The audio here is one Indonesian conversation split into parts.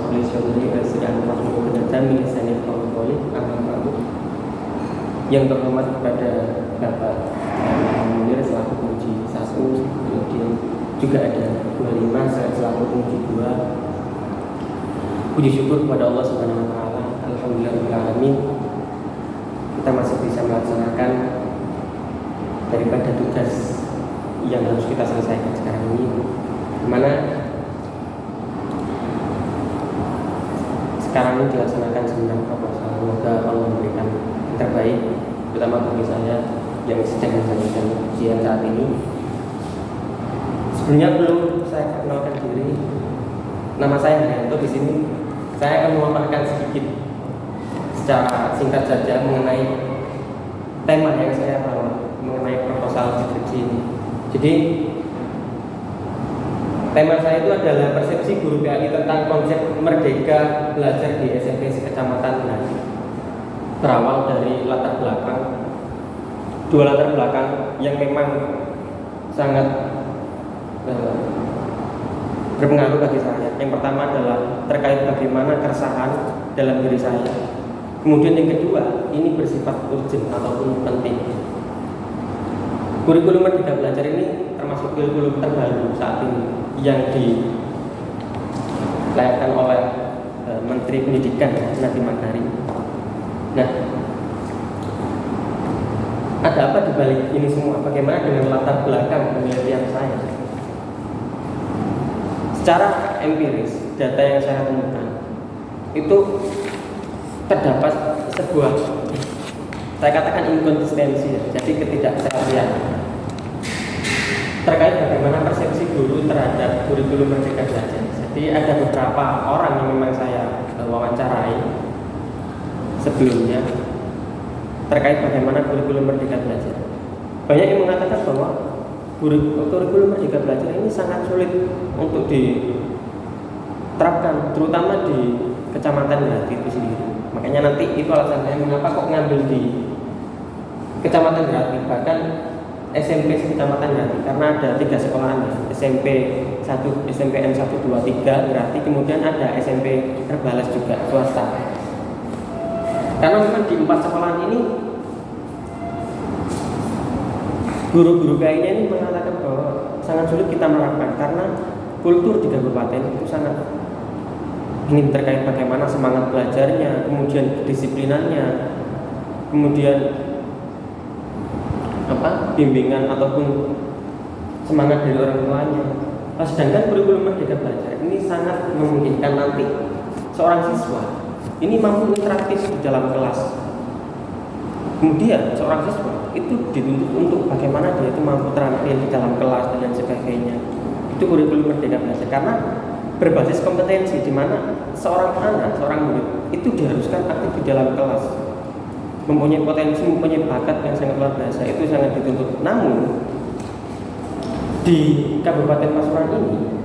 Sabli Syudri Al-Sidan Rahmu Kedatami Sanif Al-Qawli Ahmad yang terhormat kepada Bapak Munir selaku penguji 1, kemudian juga ada 25 saya selaku penguji 2. Puji syukur kepada Allah Subhanahu wa taala. Alhamdulillahirabbil alamin. Kita masih bisa melaksanakan daripada tugas yang harus kita selesaikan sekarang ini, dimana sekarang ini dilaksanakan seminar proposal. Semoga Allah memberikan yang terbaik, terutama bagi saya yang sedang menjalankan ujian saat ini. Sebelumnya perlu saya perkenalkan diri. Nama saya Haryanto. Di sini saya akan memaparkan sedikit secara singkat saja mengenai tema yang saya bawa, mengenai proposal skripsi ini. Jadi tema saya itu adalah persepsi guru PAI tentang konsep merdeka belajar di SMP sekecamatan Grati. Berawal dari latar belakang, dua latar belakang yang memang sangat berpengaruh bagi saya. Yang pertama adalah terkait bagaimana keresahan dalam diri saya. Kemudian yang kedua, ini bersifat urgent ataupun penting. Kurikulum Merdeka Belajar ini termasuk kurikulum terbaru saat ini yang dilayangkan oleh Menteri Pendidikan Nadiem Makarim. Nah, ada apa di balik ini semua? Bagaimana dengan latar belakang penelitian saya? Secara empiris, data yang saya temukan itu terdapat sebuah, saya katakan inkonsistensi, jadi ketidakserasian terkait bagaimana persepsi guru terhadap kurikulum Merdeka Belajar. Jadi ada beberapa orang yang memang saya wawancarai sebelumnya terkait bagaimana kurikulum Merdeka Belajar. Banyak yang mengatakan bahwa kurikulum Merdeka Belajar ini sangat sulit untuk diterapkan, terutama di Kecamatan Grati itu sendiri. Makanya nanti itu alasan saya mengapa kok ngambil di Kecamatan Grati, bahkan SMP Kecamatan Grati, karena ada 3 sekolahan, SMP 1, SMPN 1, 2, 3 Grati, kemudian ada SMP Terbalas juga swasta. Karena memang di 4 sekolahan ini guru-guru kayaknya ini mengatakan bahwa sangat sulit kita menerapkan karena kultur di kabupaten itu sangat ini terkait bagaimana semangat belajarnya, kemudian kedisiplinannya, kemudian bimbingan ataupun semangat dari orang tuanya. Sedangkan kurikulum Merdeka Belajar ini sangat memungkinkan nanti seorang siswa ini mampu interaktif di dalam kelas. Kemudian seorang siswa itu dituntut untuk bagaimana dia itu mampu terampil di dalam kelas dan lain sebagainya. Itu kurikulum Merdeka Belajar karena berbasis kompetensi, di mana seorang anak, seorang murid itu diharuskan aktif di dalam kelas, mempunyai potensi, mempunyai bakat yang sangat luar biasa, itu sangat dituntut. Namun di Kabupaten Pasuruan ini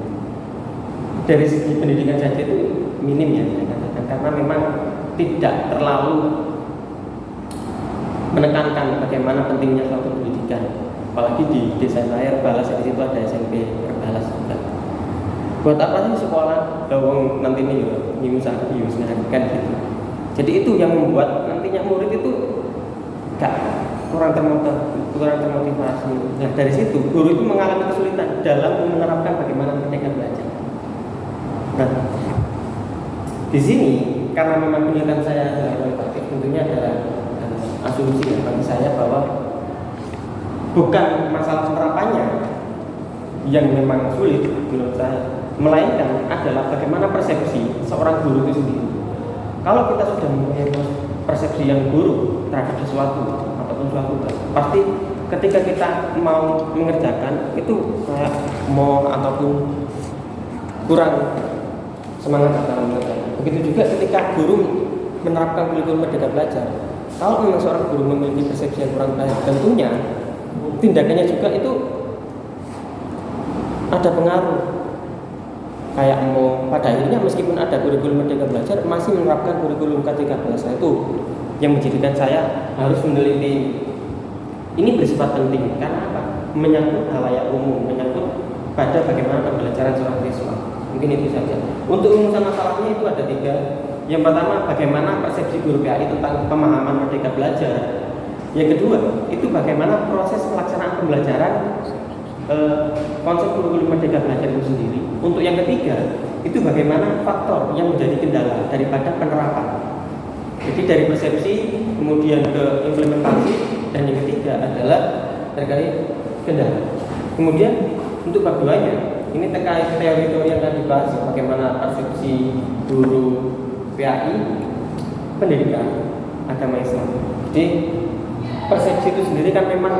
dari segi pendidikan saja itu minim ya saya katakan, karena memang tidak terlalu menekankan bagaimana pentingnya suatu pendidikan. Apalagi di desa saya Balas, di situ ada SMP Terbalas juga. Buat apa sih sekolah? Dawang nanti ini nyusahius kan gitu. Jadi itu yang membuat nantinya murid itu kurang termotivasi. Nah dari situ guru itu mengalami kesulitan dalam menerapkan bagaimana merdeka belajar. Nah di sini karena memang penelitian saya adalah kualitatif, tentunya adalah asumsi bagi saya bahwa bukan masalah penerapannya yang memang sulit menurut saya, melainkan adalah bagaimana persepsi seorang guru itu sendiri. Kalau kita sudah mempunyai persepsi yang buruk terhadap sesuatu ataupun suatu, pasti ketika kita mau mengerjakan itu kayak mau ataupun kurang semangat dalam mengerjakan. Begitu juga ketika guru menerapkan kurikulum Merdeka Belajar. Kalau memang seorang guru memiliki persepsi yang kurang baik, tentunya tindakannya juga itu ada pengaruh. Kayak mau pada akhirnya meskipun ada kurikulum Merdeka Belajar masih menerapkan kurikulum K13. Itu yang menjadikan saya harus meneliti. Ini bersifat penting karena apa? Menyangkut halayak umum, menyangkut pada bagaimana pembelajaran seorang siswa. Mungkin itu saja. Untuk rumusan masalahnya itu ada 3. Yang pertama, bagaimana persepsi guru PAI tentang pemahaman merdeka belajar. Yang kedua, itu bagaimana proses pelaksanaan pembelajaran konsep kurikulum merdeka belajar itu sendiri. Untuk yang ketiga, itu bagaimana faktor yang menjadi kendala daripada penerapan. Jadi dari persepsi kemudian ke implementasi, dan yang ketiga adalah terkait kendala. Kemudian untuk bab 2-nya ini terkait teori-teori yang tadi dibahas, bagaimana persepsi guru PAI pendidikan agama Islam. Jadi persepsi itu sendiri kan memang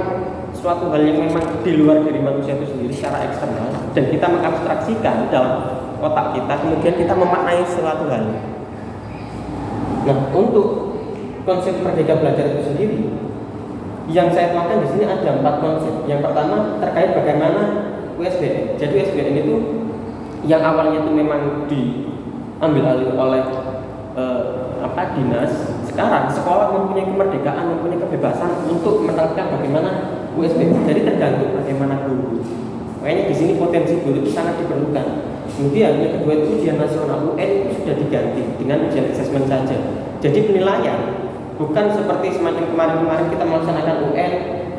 suatu hal yang memang di luar dari manusia itu sendiri secara eksternal, dan kita mengabstraksikan dalam otak kita, kemudian kita memaknai suatu hal. Nah, untuk konsep merdeka belajar itu sendiri, yang saya tuangkan di sini ada 4 konsep. Yang pertama terkait bagaimana USBN. Jadi USBN itu yang awalnya itu memang diambil alih oleh dinas. Sekarang sekolah mempunyai kemerdekaan, mempunyai kebebasan untuk menerapkan bagaimana USBN. Jadi tergantung bagaimana guru. Makanya di sini potensi guru itu sangat diperlukan. Kemudian yang kedua itu ujian nasional UN itu sudah diganti dengan ujian asesmen saja. Jadi penilaian bukan seperti semacam kemarin-kemarin kita melaksanakan UN,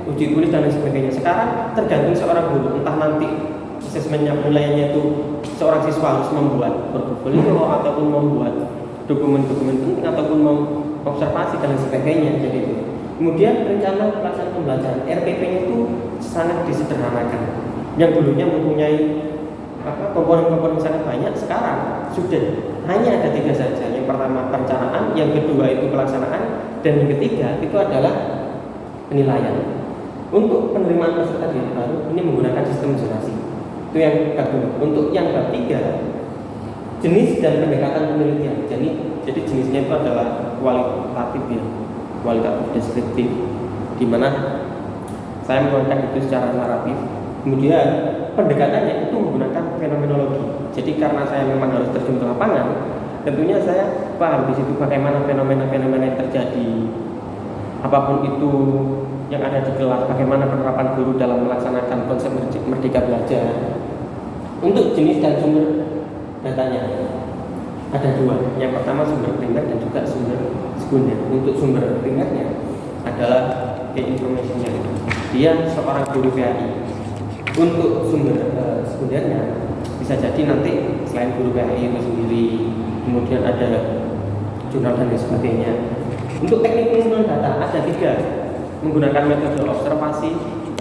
uji tulis dan lain sebagainya. Sekarang tergantung seorang guru, entah nanti asesmennya, penilaiannya itu seorang siswa harus membuat portofolio ataupun membuat dokumen-dokumen penting ataupun observasi dan lain sebagainya. Jadi itu. Kemudian rencana pelaksanaan pembelajaran RPP-nya itu sangat disederhanakan. Yang dulunya mempunyai komponen-komponen sangat banyak, sekarang sudah hanya ada 3 saja. Yang pertama perencanaan, yang kedua itu pelaksanaan, dan yang ketiga itu adalah penilaian. Untuk penerimaan peserta didik baru ini menggunakan sistem zonasi. Itu yang kedua. Untuk yang ketiga, jenis dan pendekatan penelitian. Jadi jenisnya itu adalah kualitatif ya, kualitatif deskriptif, di mana saya menggunakan itu secara naratif. Kemudian pendekatannya itu menggunakan fenomenologi. Jadi karena saya memang harus terjun ke lapangan, tentunya saya paham di situ bagaimana fenomena-fenomena yang terjadi, apapun itu yang ada di kelas, bagaimana penerapan guru dalam melaksanakan konsep merdeka belajar. Untuk jenis dan sumber datanya ada 2. Yang pertama sumber primer dan juga sumber sekunder. Untuk sumber primernya adalah key information-nya. Dia seorang guru PAI. Untuk sumber sekundernya bisa jadi nanti selain guru PAI itu sendiri, kemudian ada jurnal dan lain sebagainya. Untuk teknik pengumpulan data ada 3, menggunakan metode observasi,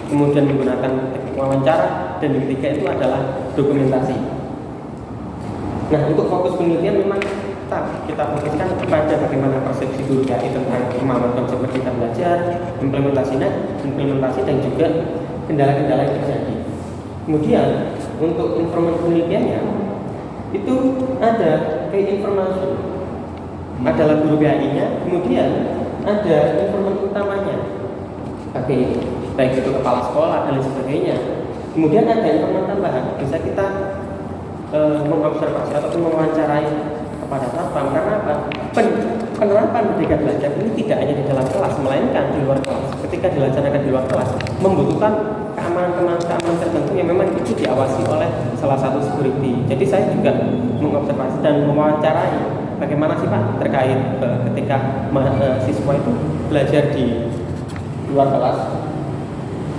kemudian menggunakan teknik wawancara, dan yang ketiga itu adalah dokumentasi. Nah, untuk fokus penelitian memang kita fokuskan kepada bagaimana persepsi guru PAI tentang pemahaman konsep merdeka belajar, implementasi dan juga kendala-kendala yang terjadi. Kemudian untuk informan penelitiannya itu ada key information, adalah guru PAI-nya, kemudian ada informan utamanya, baik itu kepala sekolah dan lain sebagainya. Kemudian ada informan tambahan, bisa kita mengobservasi ataupun mewawancarai kepada satpam. Karena apa? Penerapan merdeka belajar ini tidak hanya di dalam kelas, melainkan di luar kelas. Ketika dilaksanakan di luar kelas, membutuhkan keamanan tertentu yang memang itu diawasi oleh salah satu security. Jadi saya juga mengobservasi dan mewawancarai bagaimana sih Pak terkait ketika siswa itu belajar di luar kelas.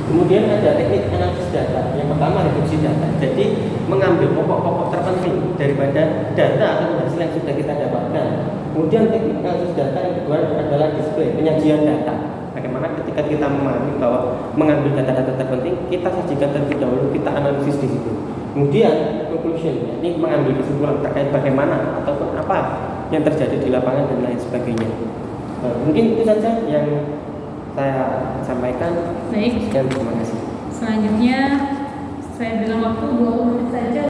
Kemudian ada teknik analisis data. Yang pertama reduksi data. Jadi mengambil pokok-pokok terpenting daripada data atau hasil yang sudah kita dapatkan. Kemudian teknik analisis data yang kedua adalah display, penyajian data. Bagaimana ketika kita memahami bahwa mengambil data-data terpenting, kita sajikan terlebih dahulu, kita analisis di situ. Kemudian conclusion, ini mengambil kesimpulan terkait bagaimana ataupun apa yang terjadi di lapangan dan lain sebagainya. Mungkin itu saja yang saya sampaikan. Baik. Dan terima kasih. Selanjutnya saya berikan waktu 20 menit saja.